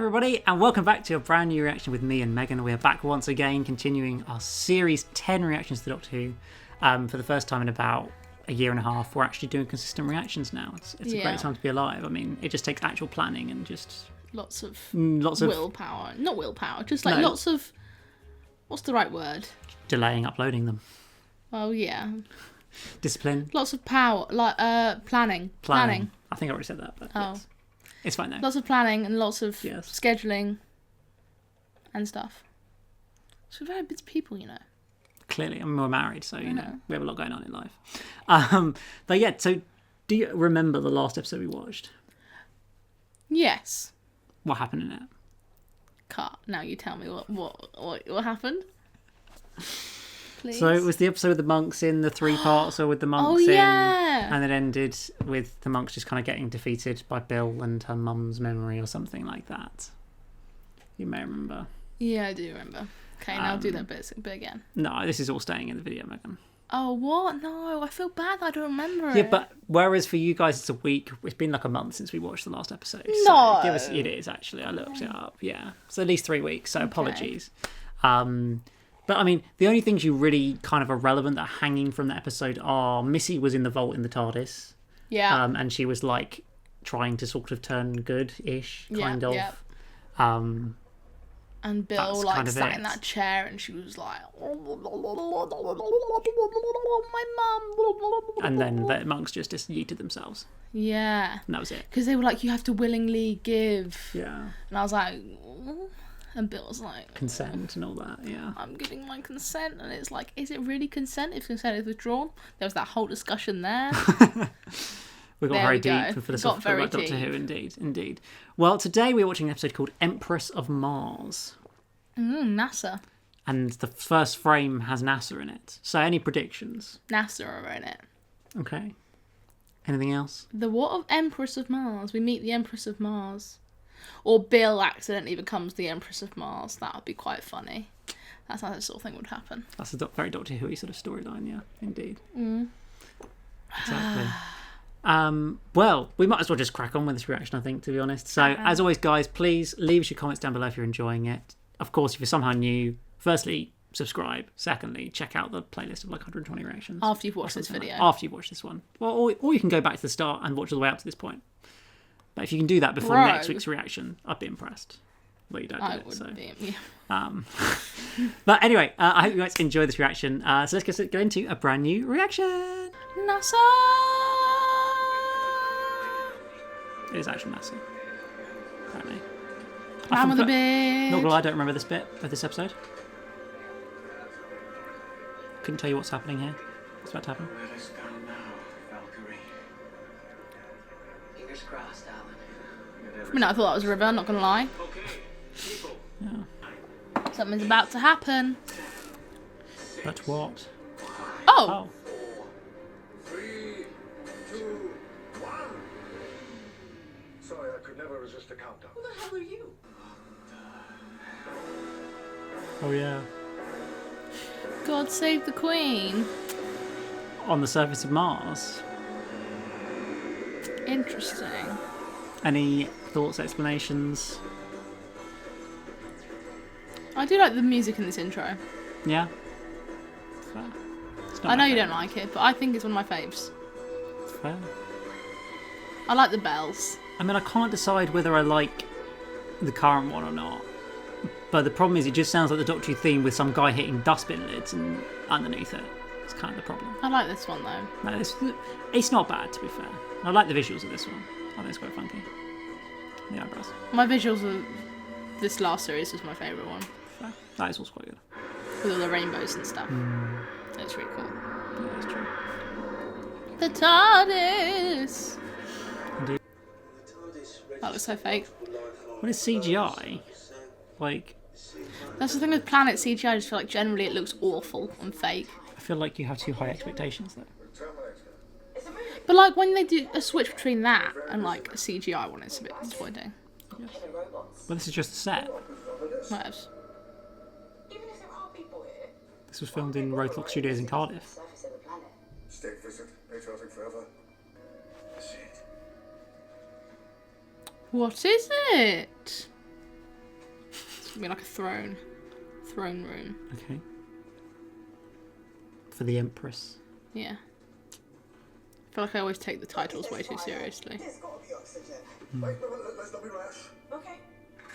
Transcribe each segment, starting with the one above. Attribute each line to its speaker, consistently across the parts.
Speaker 1: everybody, and welcome back to a brand new reaction with me and Megan. We are back once again, continuing our series 10 reactions to Doctor Who. For the first time in about a year and a half, we're actually doing consistent reactions now. It's a great time to be alive. I mean, it just takes actual planning and just
Speaker 2: lots of willpower. Not willpower, just like lots of, what's the right word?
Speaker 1: Delaying uploading them.
Speaker 2: Oh yeah.
Speaker 1: Discipline.
Speaker 2: Lots of power, like planning.
Speaker 1: I think I already said that, but yes. It's fine though.
Speaker 2: Lots of planning and lots of scheduling and stuff. So we're very busy people, you know.
Speaker 1: Clearly, I mean, we're married, so you know we have a lot going on in life. But yeah, so do you remember the last episode we watched?
Speaker 2: Yes.
Speaker 1: What happened in it?
Speaker 2: Cut. Now you tell me what happened. Please.
Speaker 1: So it was the episode with the monks in, the 3 parts, or with the monks in, and it ended with the monks just kind of getting defeated by Bill and her mum's memory or something like that. You may remember. Yeah,
Speaker 2: I do remember. Okay, now do that bit again.
Speaker 1: No, this is all staying in the video, Megan.
Speaker 2: Oh, what? No, I feel bad I don't remember it.
Speaker 1: Yeah, but whereas for you guys it's a week, it's been like a month since we watched the last episode.
Speaker 2: No.
Speaker 1: So it is actually, I looked it up, yeah. So at least 3 weeks, so apologies. But I mean, the only things you really kind of are relevant that are hanging from the episode are Missy was in the vault in the TARDIS.
Speaker 2: Yeah.
Speaker 1: And she was like trying to sort of turn good-ish, kind of.
Speaker 2: Yeah. And Bill like sat in that chair and she was like, my mum.
Speaker 1: And then the monks just yeeted themselves.
Speaker 2: Yeah.
Speaker 1: And that was it.
Speaker 2: Because they were like, you have to willingly give.
Speaker 1: Yeah.
Speaker 2: And I was like, and Bill was like,
Speaker 1: consent and all that, yeah.
Speaker 2: I'm giving my consent. And it's like, is it really consent if consent is withdrawn? There was that whole discussion there.
Speaker 1: We got very deep and philosophical about Doctor Who, indeed. Well, today we're watching an episode called Empress of Mars.
Speaker 2: NASA.
Speaker 1: And the first frame has NASA in it. So any predictions?
Speaker 2: NASA are in it.
Speaker 1: Okay. Anything else?
Speaker 2: The what of Empress of Mars? We meet the Empress of Mars. Or Bill accidentally becomes the Empress of Mars. That would be quite funny. That's how this sort of thing would happen.
Speaker 1: That's a very Doctor Who-y sort of storyline, yeah, indeed. Exactly. Well, we might as well just crack on with this reaction, I think, to be honest. So, as always, guys, please leave us your comments down below if you're enjoying it. Of course, if you're somehow new, firstly, subscribe. Secondly, check out the playlist of like 120 reactions.
Speaker 2: After you've watched this video.
Speaker 1: After you've watched this one. Well, or you can go back to the start and watch all the way up to this point. But if you can do that before next week's reaction, I'd be impressed. Well, you don't do it, so. But anyway, I hope you guys enjoy this reaction. So let's go into a brand new reaction.
Speaker 2: NASA!
Speaker 1: It is actually NASA, apparently.
Speaker 2: Man with a beard.
Speaker 1: Not gonna lie, I don't remember this bit of this episode. Couldn't tell you what's happening here. What's about to happen?
Speaker 3: Let us go now, Valkyrie. Fingers crossed, Alan.
Speaker 2: For a minute, I thought that was a river, not gonna lie.
Speaker 3: Okay, people.
Speaker 1: Yeah.
Speaker 2: Something's about to happen.
Speaker 1: But what?
Speaker 2: Oh!
Speaker 3: 3, 2, 1. Sorry, I could never resist the countdown. Who the hell are you?
Speaker 1: Oh yeah.
Speaker 2: God save the Queen.
Speaker 1: On the surface of Mars.
Speaker 2: Interesting.
Speaker 1: Any thoughts, explanations?
Speaker 2: I do like the music in this intro.
Speaker 1: Yeah? Fair.
Speaker 2: I know you don't like it, but I think it's one of my faves.
Speaker 1: Fair.
Speaker 2: I like the bells.
Speaker 1: I mean, I can't decide whether I like the current one or not. But the problem is it just sounds like the Doctor Who theme with some guy hitting dustbin lids and underneath it. It's kind of the problem.
Speaker 2: I like this one though.
Speaker 1: No, it's not bad, to be fair. I like the visuals of this one. I think it's quite funky. The eyebrows.
Speaker 2: My visuals of this last series was my favourite one.
Speaker 1: Fair. That is also quite good.
Speaker 2: With all the rainbows and stuff. It's really cool.
Speaker 1: Yeah, that's true.
Speaker 2: The TARDIS!
Speaker 1: Indeed.
Speaker 2: That looks so fake.
Speaker 1: What is CGI? Like...
Speaker 2: That's the thing with Planet CGI, I just feel like generally it looks awful and fake.
Speaker 1: I feel like you have too high expectations though.
Speaker 2: But like when they do a switch between that and like a CGI one, it's a bit disappointing.
Speaker 1: Yes. Well, this is just a set.
Speaker 2: Whatevs.
Speaker 1: This was filmed in Roadblock Studios in Cardiff.
Speaker 3: State visit, patriotic forever.
Speaker 2: What is it? I mean, like a throne room.
Speaker 1: Okay. For the Empress.
Speaker 2: Yeah. I feel like I always take the titles way too seriously.
Speaker 3: There's got to be oxygen. Wait, let's not be rash.
Speaker 4: Okay.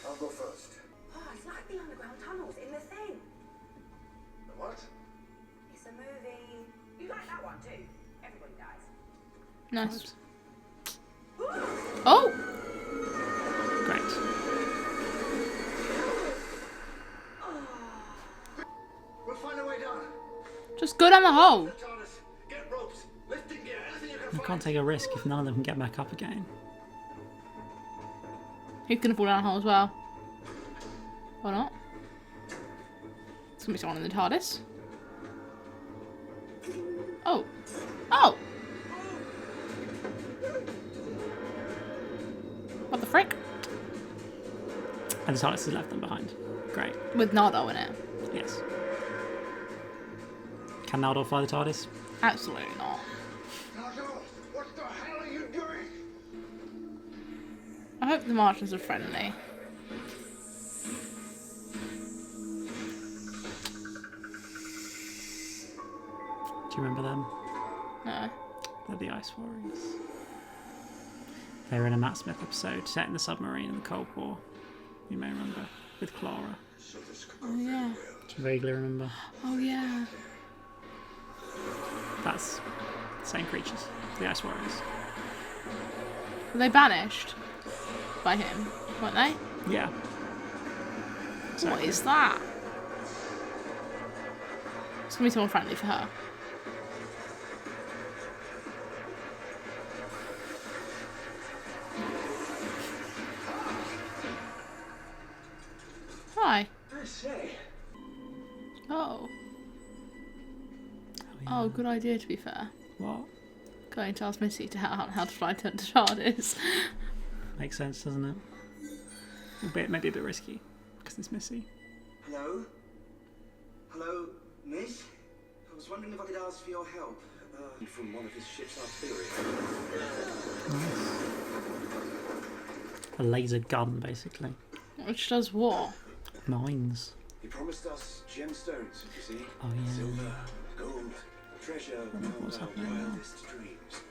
Speaker 3: I'll go first.
Speaker 4: Oh, it's like the underground tunnels in The Thing.
Speaker 3: The what?
Speaker 4: It's a movie. You like that one too? Everybody dies.
Speaker 2: Nice. Oh!
Speaker 1: Great.
Speaker 3: We'll find a way down.
Speaker 2: Just go down the hole.
Speaker 3: The TARDIS. Get ropes. Lifting gear. Anything you can
Speaker 1: You
Speaker 3: find.
Speaker 1: can't take a risk if none of them can get back up again.
Speaker 2: He's gonna fall down the hole as well. Or not? It's gonna be someone in the TARDIS. Oh. Oh! What the frick?
Speaker 1: And the TARDIS has left them behind. Great.
Speaker 2: With Nardo in it.
Speaker 1: Yes. Can Naldor fly the TARDIS?
Speaker 2: Absolutely not.
Speaker 3: Nardo, what the hell are you doing?
Speaker 2: I hope the Martians are friendly.
Speaker 1: Do you remember them?
Speaker 2: No.
Speaker 1: They're the Ice Warriors. They were in a Matt Smith episode set in the submarine in the Cold War. You may remember. With Clara.
Speaker 3: So this could
Speaker 2: Oh yeah.
Speaker 1: Do you vaguely remember?
Speaker 2: Oh yeah.
Speaker 1: That's the same creatures. The Ice Warriors.
Speaker 2: Were they banished by him? Weren't they?
Speaker 1: Yeah.
Speaker 2: What is that? It's gonna be someone friendly for her. Hi.
Speaker 3: I say.
Speaker 2: Oh.
Speaker 1: yeah.
Speaker 2: Oh, good idea to be fair.
Speaker 1: What?
Speaker 2: Going to ask Missy to how to fly to TARDIS.
Speaker 1: Makes sense, doesn't it? Maybe a bit risky, because it's Missy.
Speaker 5: Hello? Hello, miss? I was wondering if I could ask for your help. From one of his ship's artillery.
Speaker 1: A laser gun, basically.
Speaker 2: Which does what?
Speaker 1: Mines.
Speaker 5: He promised us gemstones, you see?
Speaker 1: Oh, yeah.
Speaker 5: Silver, gold, treasure,
Speaker 1: what's
Speaker 5: our
Speaker 1: happening now.
Speaker 5: wildest dreams.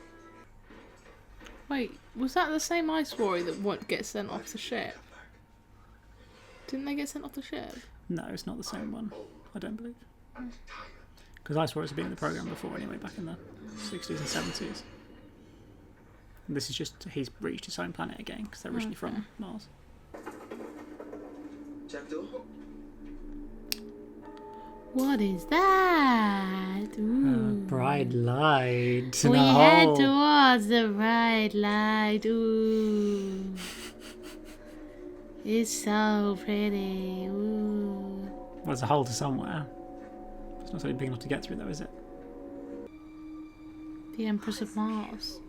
Speaker 2: Wait, was that the same Ice Warrior that won't get sent off the ship? Didn't they get sent off the ship?
Speaker 1: No, it's not the same one. I don't believe. Because Ice Warriors have been in the programme before anyway, back in the 60s and 70s. And this is just, he's reached his own planet again, because they're originally from Mars.
Speaker 5: Jackdaw?
Speaker 2: What is that? Ooh.
Speaker 1: Bright light in
Speaker 2: We
Speaker 1: a
Speaker 2: head
Speaker 1: hole.
Speaker 2: towards the bright light. Ooh. It's so pretty. Ooh.
Speaker 1: Well, there's a hole to somewhere. It's not something big enough to get through, though, is it?
Speaker 2: The Empress of Mars.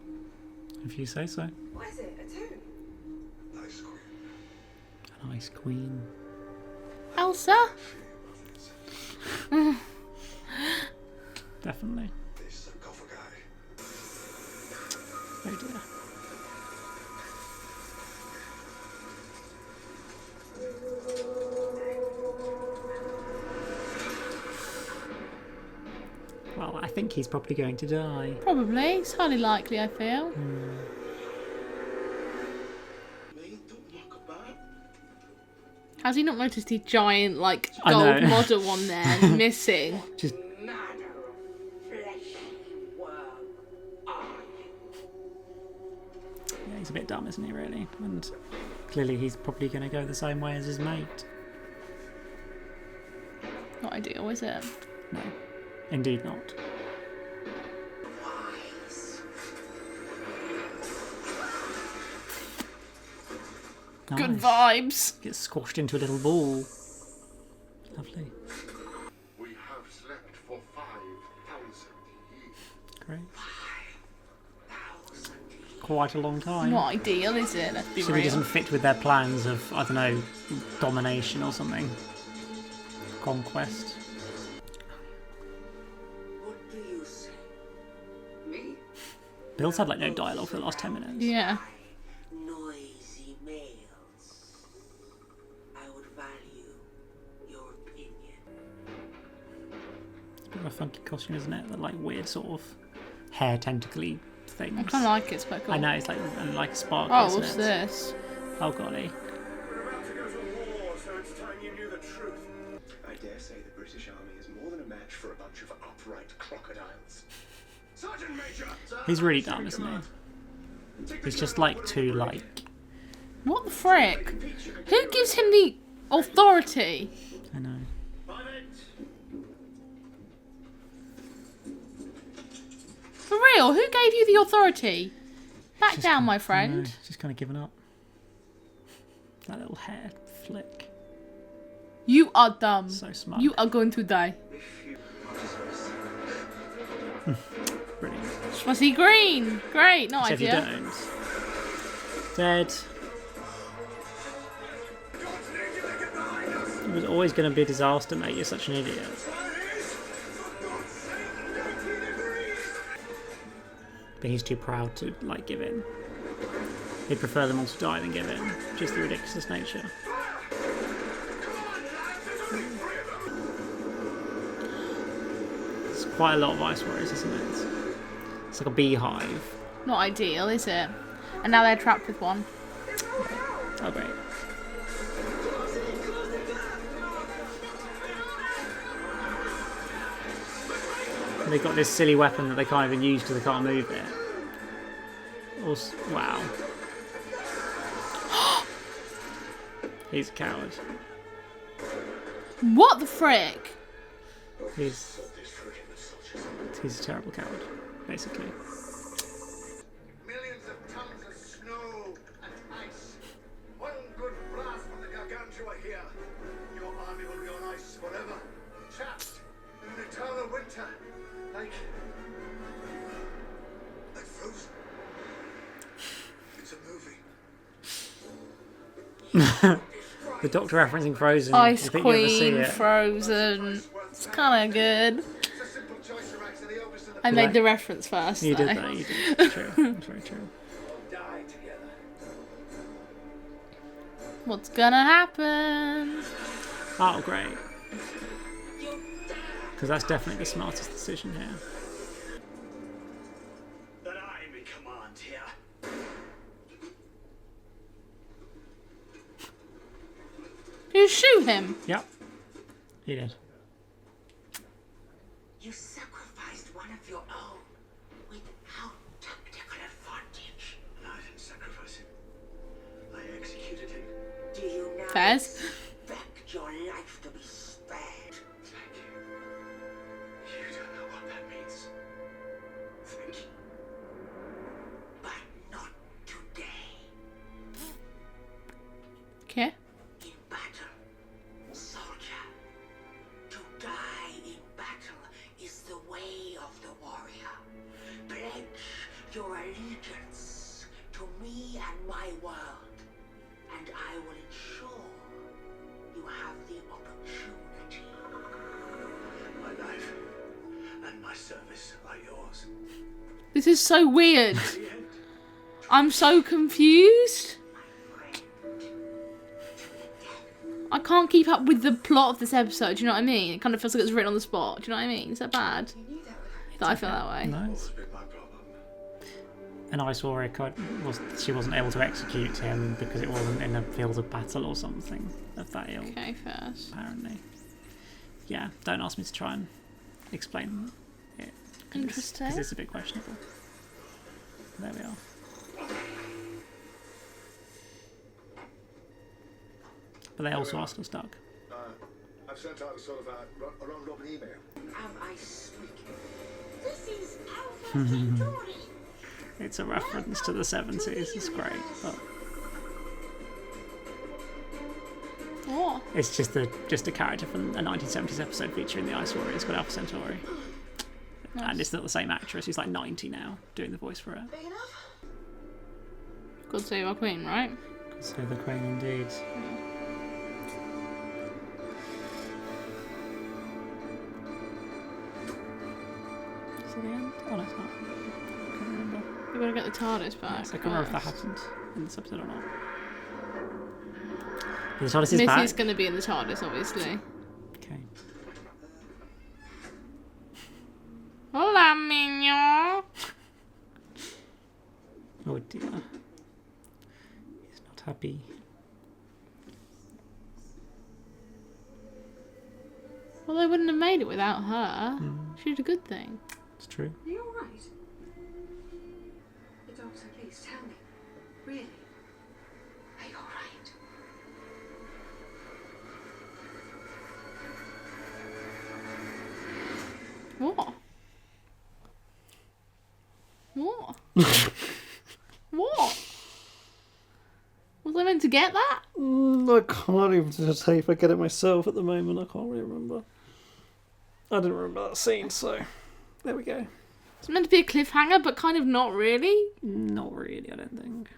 Speaker 1: If you say so.
Speaker 4: What is it? A tomb?
Speaker 3: Nice queen.
Speaker 1: An ice queen.
Speaker 2: Elsa?
Speaker 1: Definitely.
Speaker 3: This sarcophagi.
Speaker 1: Oh dear. Well, I think he's probably going to die.
Speaker 2: Probably. It's highly likely, I feel. Has he not noticed the giant, like,
Speaker 1: I
Speaker 2: gold
Speaker 1: know.
Speaker 2: model on there missing?
Speaker 1: Just yeah, he's a bit dumb, isn't he, really? And clearly he's probably going to go the same way as his mate.
Speaker 2: Not ideal, is it?
Speaker 1: No, indeed not.
Speaker 2: Good
Speaker 1: Nice.
Speaker 2: vibes.
Speaker 1: Gets squashed into a little ball. Lovely.
Speaker 3: We have slept for 5,000 years.
Speaker 1: Great. Quite a long time.
Speaker 2: Not ideal, is it? Let's be
Speaker 1: So
Speaker 2: real.
Speaker 1: it doesn't fit with their plans of, I don't know, domination or something. Conquest.
Speaker 5: What do you say? Me?
Speaker 1: Bill's had like no dialogue for the last 10 minutes.
Speaker 2: Yeah.
Speaker 5: Noisy males. I would value
Speaker 1: funky costume, isn't it? The like weird sort of hair tentacly things.
Speaker 2: I kind of like it. It's quite cool.
Speaker 1: I know, it's like a spark.
Speaker 2: Oh,
Speaker 1: isn't
Speaker 2: what's
Speaker 1: it?
Speaker 2: this?
Speaker 1: Oh golly.
Speaker 3: We're about to go to war, so it's time you knew the truth.
Speaker 6: I dare say the British Army is more than a match for a bunch of upright crocodiles.
Speaker 3: Sergeant Major!
Speaker 1: He's really dumb, isn't he? He's just like too like.
Speaker 2: What the frick? Who gives him the authority?
Speaker 1: I know.
Speaker 2: For real, who gave you the authority? Back
Speaker 1: Just
Speaker 2: down,
Speaker 1: kinda-
Speaker 2: my
Speaker 1: I know,
Speaker 2: friend.
Speaker 1: just kind of given up. That little hair flick.
Speaker 2: You are dumb.
Speaker 1: So smart.
Speaker 2: You are going to die.
Speaker 1: Brilliant.
Speaker 2: Was he green? Great, no
Speaker 1: So if you
Speaker 2: idea.
Speaker 1: don't. Dead. It was always going to be a disaster, mate. You're such an idiot. But he's too proud to, like, give in. He'd prefer them all to die than give in. Just the ridiculous nature. It's quite a lot of ice warriors, isn't it? It's like a beehive.
Speaker 2: Not ideal, is it? And now they're trapped with one.
Speaker 1: Oh, great. They've got this silly weapon that they can't even use because they can't move it. Wow. He's a coward.
Speaker 2: What the frick?
Speaker 1: He's a terrible coward, basically.
Speaker 3: Millions of tons of snow and ice. One good blast from the Gargantua here. Your army will be on ice forever. Trapped in an eternal winter. Like Frozen. It's a movie.
Speaker 1: The Doctor referencing Frozen.
Speaker 2: Ice
Speaker 1: Do you think you'll ever see
Speaker 2: Queen,
Speaker 1: it?
Speaker 2: Frozen. It's kind of good.
Speaker 3: It's a simple choice of acts of the Elvis and the
Speaker 2: I made the reference first.
Speaker 1: You
Speaker 2: though.
Speaker 1: did that, you did. It's true. It's very true.
Speaker 3: die together.
Speaker 2: What's gonna happen?
Speaker 1: Oh, great. Because that's definitely the smartest decision here.
Speaker 3: That I be command here.
Speaker 2: You shoot him.
Speaker 1: Yep. He did.
Speaker 4: You sacrificed one of your own without tactical advantage.
Speaker 3: I didn't sacrifice him. I executed him.
Speaker 4: Do you now
Speaker 2: Fez.
Speaker 4: expect your life to be spared?
Speaker 3: Thank you. You don't know what that means. Thank you.
Speaker 4: But not today.
Speaker 2: Okay.
Speaker 4: In battle, soldier. To die in battle is the way of the warrior. Pledge your allegiance to me and my world, and I will ensure you have the opportunity.
Speaker 3: My life and my service are yours.
Speaker 2: This is so weird.
Speaker 3: The end.
Speaker 2: I'm so confused.
Speaker 4: Friend,
Speaker 2: I can't keep up with the plot of this episode. Do you know what I mean? It kind of feels like it's written on the spot. Do you know what I mean? Is that bad? That I feel that way.
Speaker 1: Nice.
Speaker 3: It's been my problem.
Speaker 1: And I saw her, she wasn't able to execute him because it wasn't in a field of battle or something of that ilk,
Speaker 2: Okay, first.
Speaker 1: apparently. Yeah, don't ask me to try and explain it.
Speaker 2: Interesting.
Speaker 1: Because it's a bit questionable. There we are. But they also are still stuck.
Speaker 3: I've sent out a sort of a round-robin email.
Speaker 4: am I speaking? This is Alpha Centauri.
Speaker 1: It's a reference to the 70s, it's great. But
Speaker 2: What?
Speaker 1: it's just a character from a 1970s episode featuring the Ice Warriors called Alpha Centauri. And it's not the same actress, who's like 90 now, doing the voice for her.
Speaker 4: Big enough?
Speaker 2: God save our queen, right?
Speaker 1: So the Queen indeed. Is it the end? Oh no, it's not. I can't remember.
Speaker 2: We gotta get the TARDIS back.
Speaker 1: Yes, I can't remember if that
Speaker 2: first.
Speaker 1: happened in this episode or not. The TARDIS is
Speaker 2: Missy's
Speaker 1: back.
Speaker 2: gonna be in the TARDIS, obviously.
Speaker 1: Okay.
Speaker 2: pas mignon.
Speaker 1: Oh dear. He's not happy.
Speaker 2: Well, they wouldn't have made it without her. She did a good thing.
Speaker 1: It's true.
Speaker 4: Are you all right? The doctor, please tell me. Really? Are you all right?
Speaker 2: What? What? What? Was I meant to get that?
Speaker 1: I can't even say if I get it myself at the moment. I can't really remember. I didn't remember that scene, so there we go.
Speaker 2: It's meant to be a cliffhanger, but kind of not really.
Speaker 1: Not really, I don't think.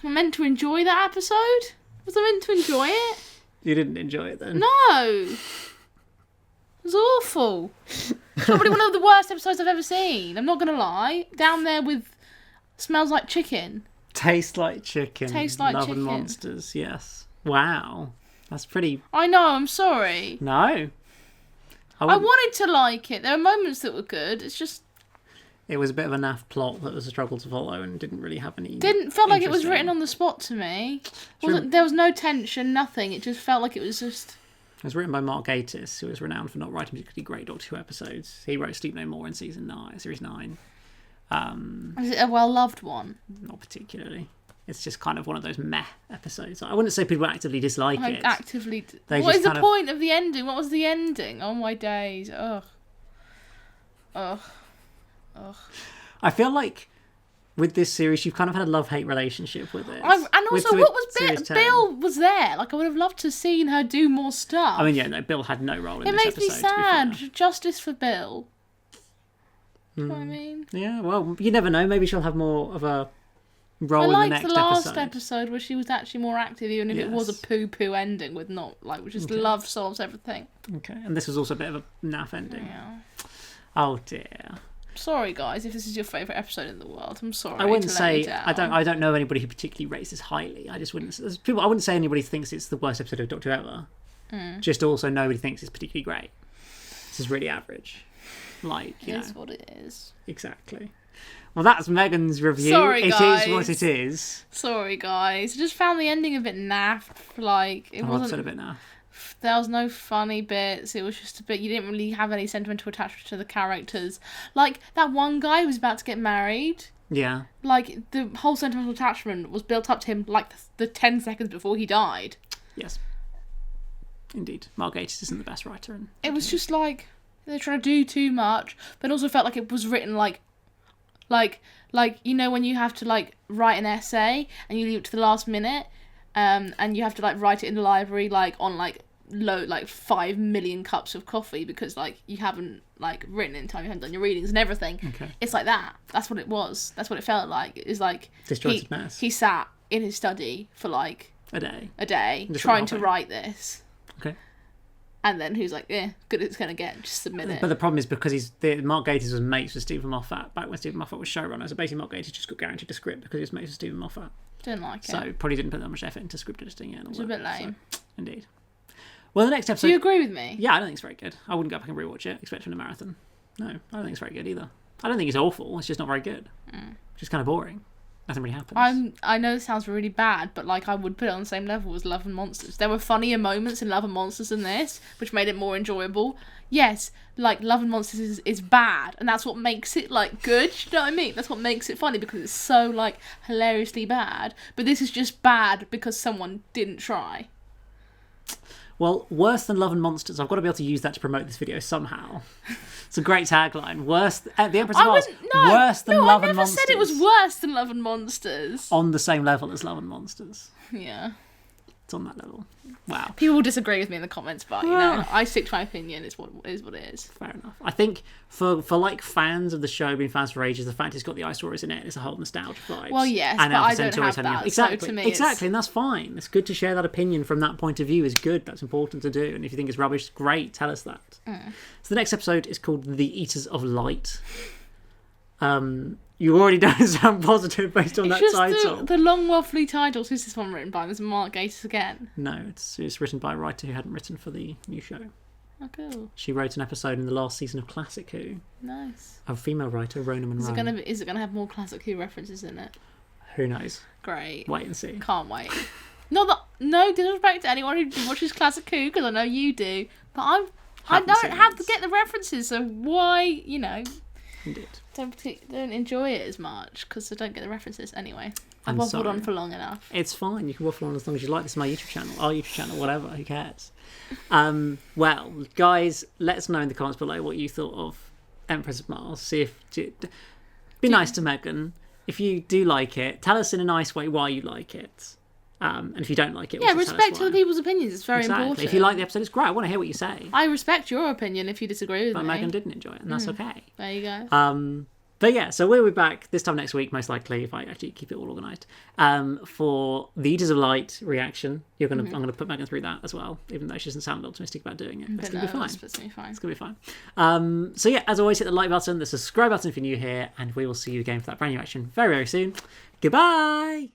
Speaker 2: I'm meant to enjoy that episode? Was I meant to enjoy it?
Speaker 1: You didn't enjoy it then?
Speaker 2: No! It was awful. It's probably one of the worst episodes I've ever seen. I'm not going to lie. Down there with Smells Like Chicken.
Speaker 1: Taste Like Chicken.
Speaker 2: Taste Like
Speaker 1: Love
Speaker 2: Chicken.
Speaker 1: and Monsters, yes. Wow. That's pretty...
Speaker 2: I know, I'm sorry.
Speaker 1: No.
Speaker 2: I
Speaker 1: wouldn't-
Speaker 2: wanted to like it. There were moments that were good. It's just
Speaker 1: It was a bit of a naff plot that was a struggle to follow and didn't really have any...
Speaker 2: didn't felt like it was
Speaker 1: interesting-
Speaker 2: written on the spot to me.
Speaker 1: True.
Speaker 2: There was no tension, nothing. It just felt like it was just.
Speaker 1: It was written by Mark Gatiss, who was renowned for not writing particularly great Doctor Who episodes. He wrote Sleep No More in series 9.
Speaker 2: Is it a well loved one?
Speaker 1: Not particularly. It's just kind of one of those meh episodes. I wouldn't say people actively dislike
Speaker 2: Like
Speaker 1: it.
Speaker 2: actively.
Speaker 1: They
Speaker 2: What
Speaker 1: just
Speaker 2: is the
Speaker 1: kind of-
Speaker 2: point of the ending? What was the ending? Oh my days! Ugh. Ugh. Ugh.
Speaker 1: I feel like with this series, you've kind of had a love-hate relationship with it.
Speaker 2: And also,
Speaker 1: With
Speaker 2: what was
Speaker 1: series
Speaker 2: Bill?
Speaker 1: 10.
Speaker 2: Bill was there. Like I would have loved to have seen her do more stuff.
Speaker 1: I mean, yeah, no, Bill had no role in
Speaker 2: it
Speaker 1: this
Speaker 2: makes me
Speaker 1: episode. to be
Speaker 2: sad.
Speaker 1: fair.
Speaker 2: Justice for Bill. You know what I mean?
Speaker 1: Yeah, well, you never know. Maybe she'll have more of a
Speaker 2: I
Speaker 1: role in the
Speaker 2: liked
Speaker 1: next
Speaker 2: the last
Speaker 1: episode.
Speaker 2: episode where she was actually more active, even if it was a
Speaker 1: Yes.
Speaker 2: poo-poo ending with not like, we just love solves everything.
Speaker 1: Okay, and this was also a bit of a naff ending.
Speaker 2: Yeah.
Speaker 1: Oh dear.
Speaker 2: Sorry, guys, if this is your favourite episode in the world. I'm sorry.
Speaker 1: I wouldn't
Speaker 2: to let you
Speaker 1: say
Speaker 2: down.
Speaker 1: I don't know anybody who particularly rates this highly. I just wouldn't. There's people. I wouldn't say anybody thinks it's the worst episode of Doctor Who ever. Just also nobody thinks it's particularly great. This is really average. Like you
Speaker 2: It is
Speaker 1: know,
Speaker 2: what it is.
Speaker 1: exactly. Well, that's Megan's review.
Speaker 2: Sorry,
Speaker 1: It
Speaker 2: guys.
Speaker 1: is what it is.
Speaker 2: Sorry, guys. I just found the ending a bit naff. Like it
Speaker 1: I've
Speaker 2: wasn't.
Speaker 1: said a bit now.
Speaker 2: There was no funny bits. It was just a bit. You didn't really have any sentimental attachment to the characters. Like that one guy who was about to get married.
Speaker 1: Yeah.
Speaker 2: Like the whole sentimental attachment was built up to him like the 10 seconds before he died.
Speaker 1: Yes. Indeed, Mark Gatiss isn't the best writer. And
Speaker 2: It was just like they're trying to do too much, but it also felt like it was written like you know when you have to like write an essay and you leave it to the last minute, and you have to like write it in the library like on like 5 million cups of coffee because like you haven't like written in time, you haven't done your readings and everything.
Speaker 1: Okay.
Speaker 2: It's like that. That's what it was. That's what it felt like. It was like
Speaker 1: Disjointed mess.
Speaker 2: he sat in his study for like
Speaker 1: a day.
Speaker 2: a day
Speaker 1: Just
Speaker 2: trying
Speaker 1: went
Speaker 2: to
Speaker 1: off it.
Speaker 2: write this.
Speaker 1: Okay.
Speaker 2: And then who's like, yeah, good it's gonna get, just submit it.
Speaker 1: But the problem is because Mark Gatiss was mates with Stephen Moffat back when Stephen Moffat was showrunner. So basically, Mark Gatiss just got guaranteed a script because he was mates with Stephen Moffat.
Speaker 2: Didn't like it.
Speaker 1: So probably didn't put that much effort into script editing and all
Speaker 2: It's a
Speaker 1: that.
Speaker 2: bit lame.
Speaker 1: So, indeed. Well, the next episode.
Speaker 2: Do you agree with me?
Speaker 1: Yeah, I don't think it's very good. I wouldn't go back and rewatch it, expecting a marathon. No, I don't think it's very good either. I don't think it's awful. It's just not very good. It's just kind of boring. Nothing really happens.
Speaker 2: I know this sounds really bad, but like I would put it on the same level as Love and Monsters. There were funnier moments in Love and Monsters than this, which made it more enjoyable. Yes, like Love and Monsters is bad, and that's what makes it like good. You know what I mean? That's what makes it funny because it's so like hilariously bad. But this is just bad because someone didn't try.
Speaker 1: Well, worse than Love and Monsters. I've got to be able to use that to promote this video somehow. It's a great tagline. Worse. The Empress of Mars. Worse than Love and Monsters.
Speaker 2: I never said it was worse than Love and Monsters.
Speaker 1: On the same level as Love and Monsters.
Speaker 2: Yeah.
Speaker 1: It's on that level. Wow.
Speaker 2: People will disagree with me in the comments, but you know, I stick to my opinion. It's what it is.
Speaker 1: Fair enough. I think for like fans of the show, being fans for ages, the fact it's got the Ice Warriors in it, it's a whole nostalgia vibe.
Speaker 2: Well, yes,
Speaker 1: and
Speaker 2: but
Speaker 1: Alpha
Speaker 2: I don't
Speaker 1: Centauri
Speaker 2: have
Speaker 1: telling you-
Speaker 2: that, so
Speaker 1: Exactly,
Speaker 2: to me
Speaker 1: exactly, and that's fine. It's good to share that opinion from that point of view. Is good. That's important to do. And if you think it's rubbish, great. Tell us that. So the next episode is called The Eaters of Light. You already don't sound positive based on that
Speaker 2: It's just
Speaker 1: title.
Speaker 2: the long waffly titles. Who's this one written by? There's Mark Gatiss again.
Speaker 1: No, it's written by a writer who hadn't written for the new show.
Speaker 2: Oh, cool.
Speaker 1: She wrote an episode in the last season of Classic Who.
Speaker 2: Nice.
Speaker 1: A female writer, Rona Monroe.
Speaker 2: Is it gonna have more Classic Who references in it?
Speaker 1: Who knows?
Speaker 2: Great.
Speaker 1: Wait and see.
Speaker 2: Can't wait. No disrespect to anyone who watches Classic Who, because I know you do, but I don't have to get the references, so why,
Speaker 1: Indeed.
Speaker 2: don't enjoy it as much, because I don't get the references anyway. I've
Speaker 1: I'm
Speaker 2: waffled
Speaker 1: sorry.
Speaker 2: on for long enough.
Speaker 1: It's fine. You can waffle on as long as you like. This is my YouTube channel, our YouTube channel, whatever. Who cares? Well, guys, let us know in the comments below what you thought of Empress of Mars. See if be nice to Megan. If you do like it, tell us in a nice way why you like it. And if you don't like it,
Speaker 2: Yeah,
Speaker 1: also tell us
Speaker 2: respect
Speaker 1: why.
Speaker 2: other people's opinions. It's very important.
Speaker 1: If you like the episode, it's great. I want to hear what you say.
Speaker 2: I respect your opinion if you disagree with
Speaker 1: But
Speaker 2: me.
Speaker 1: Megan didn't enjoy it, and that's okay.
Speaker 2: There you go.
Speaker 1: But yeah, so we'll be back this time next week, most likely, if I actually keep it all organised, for the Eaters of Light reaction. I'm gonna put Megan through that as well, even though she doesn't sound optimistic about doing it. But it's gonna be fine.
Speaker 2: It's gonna be fine.
Speaker 1: It's gonna be fine. So yeah, as always, hit the like button, the subscribe button if you're new here, and we will see you again for that brand new action very, very soon. Goodbye.